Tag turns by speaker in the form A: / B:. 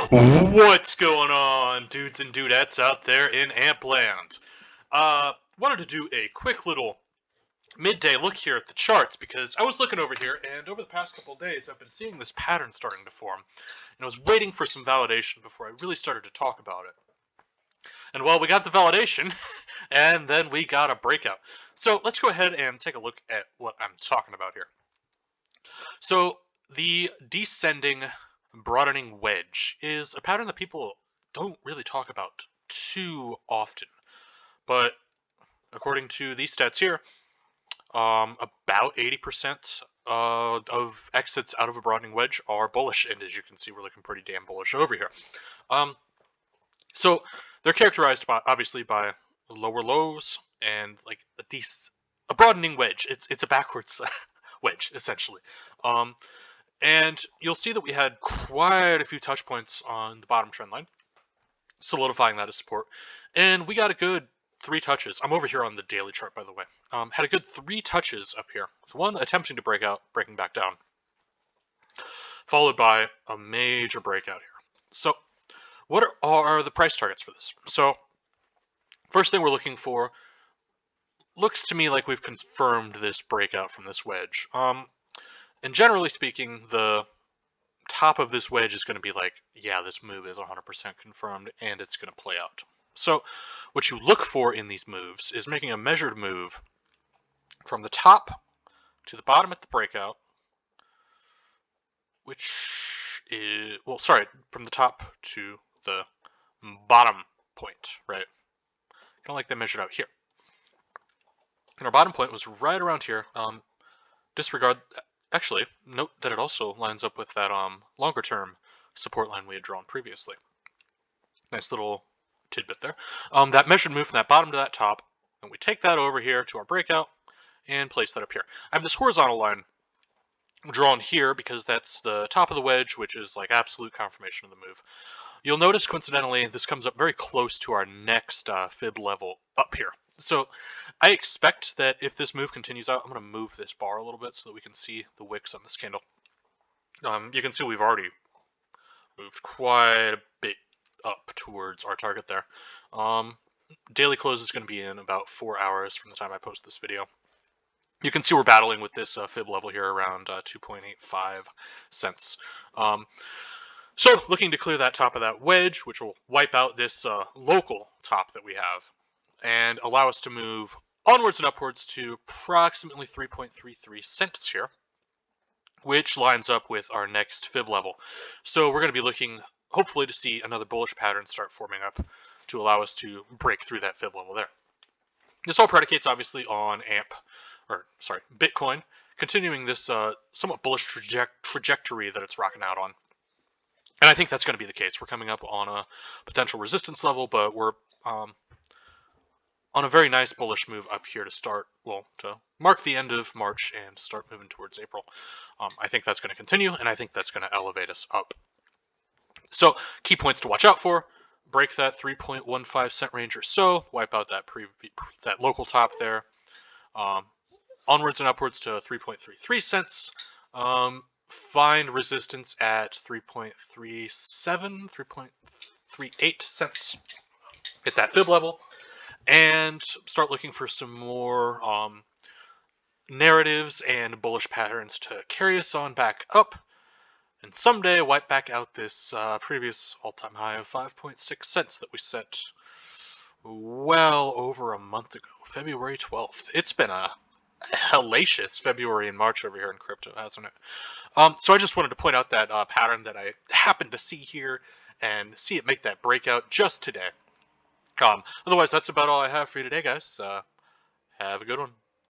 A: What's going on, dudes and dudettes out there in Ampland? Wanted to do a quick little midday look here at the charts because I was looking over here, and over the past couple of days, I've been seeing this pattern starting to form, and I was waiting for some validation before I really started to talk about it. And well, we got the validation, and then we got a breakout. So let's go ahead and take a look at what I'm talking about here. So the descending broadening wedge is a pattern that people don't really talk about too often. But according to these stats here, about 80% of exits out of a broadening wedge are bullish, and as you can see, we're looking pretty damn bullish over here. So they're characterized by obviously by lower lows and like a broadening wedge. It's a backwards wedge essentially. And you'll see that we had quite a few touch points on the bottom trend line, solidifying that as support. And we got a good 3 touches. I'm over here on the daily chart, by the way. Had a good 3 touches up here. So one attempting to break out, breaking back down, followed by a major breakout here. So what are the price targets for this? So first thing we're looking for, looks to me like we've confirmed this breakout from this wedge. And generally speaking, the top of this wedge is going to be like, yeah, this move is 100% confirmed, and it's going to play out. So what you look for in these moves is making a measured move from the top to the bottom at the breakout, which is, well, sorry, from the top to the bottom point, right? Kind of like they measured out here. And our bottom point was right around here. Disregard, actually, note that it also lines up with that longer term support line we had drawn previously. Nice little tidbit there. That measured move from that bottom to that top, and we take that over here to our breakout and place that up here. I have this horizontal line drawn here because that's the top of the wedge, which is like absolute confirmation of the move. You'll notice, coincidentally, this comes up very close to our next fib level up here. So I expect that if this move continues out, I'm going to move this bar a little bit so that we can see the wicks on this candle. You can see we've already moved quite a bit up towards our target there. Daily close is going to be in about 4 hours from the time I post this video. You can see we're battling with this fib level here around 2.85 cents. So looking to clear that top of that wedge, which will wipe out this local top that we have and allow us to move onwards and upwards to approximately 3.33 cents here, which lines up with our next fib level. So we're going to be looking hopefully to see another bullish pattern start forming up to allow us to break through that fib level there. This all predicates obviously on Bitcoin continuing this somewhat bullish trajectory that it's rocking out on. And I think that's going to be the case. We're coming up on a potential resistance level, but we're on a very nice bullish move up here to start, well, to mark the end of March and start moving towards April. I think that's going to continue, and I think that's going to elevate us up. So key points to watch out for: break that 3.15 cent range or so, wipe out that local top there, onwards and upwards to 3.33 cents. Find resistance at 3.37, 3.38 cents. Hit that fib level, and start looking for some more narratives and bullish patterns to carry us on back up, and someday wipe back out this previous all-time high of 5.6 cents that we set well over a month ago, February 12th. It's been a hellacious February and March over here in crypto, hasn't it? So I just wanted to point out that pattern that I happened to see here and see it make that breakout just today. Otherwise, that's about all I have for you today, guys. Have a good one.